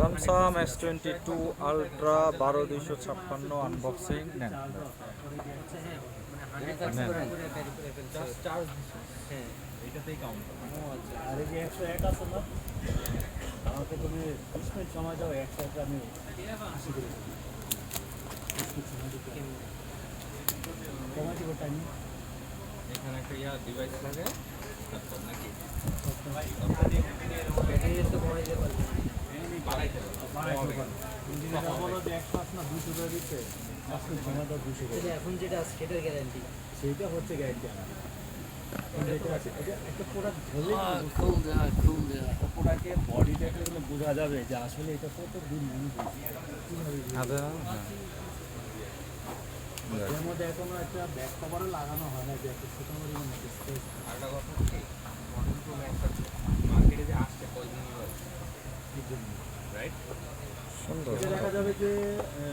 Samsung S22 ultra 12256 unboxing নেন। এটাতেই count. আর এই যে 101 আছে না, আমাকে তুমি 20 মিনিট সময় দাও, 101 আমি 80 করে দেবো। 20 মিনিট সময় দিতে হবে। কমাই দিব টাইম। এখানে একটা ডিভাইস লাগে তারপর নাকি ইঞ্জিনিয়ার বলো যে 108 না 200 করে দিতে, 5 মিনিট সময় দাও, 200 করে। এখন যেটা আছে সেটার গ্যারান্টি সেইটা হচ্ছে গ্যারান্টি আমার। যেটা আছে এটা একটা প্রোডাক্ট ধরলে প্রোডাক্টের বডি দেখলে কিন্তু বোঝা যাবে যে আসলে এটা কত দূর ইউজ হয়েছে। এর মধ্যে এখনো একটা ব্যাক কভারও লাগানো হয় না, যে একটা ছোট পরিমাণ স্পেস। আরেকটা কথা কি মডেল প্রো ম্যাক্স আছে মার্কেটে যে আসছে কয়দিনই হয়েছে এই জন্য রাইট সুন্দর। দেখা যাবে যে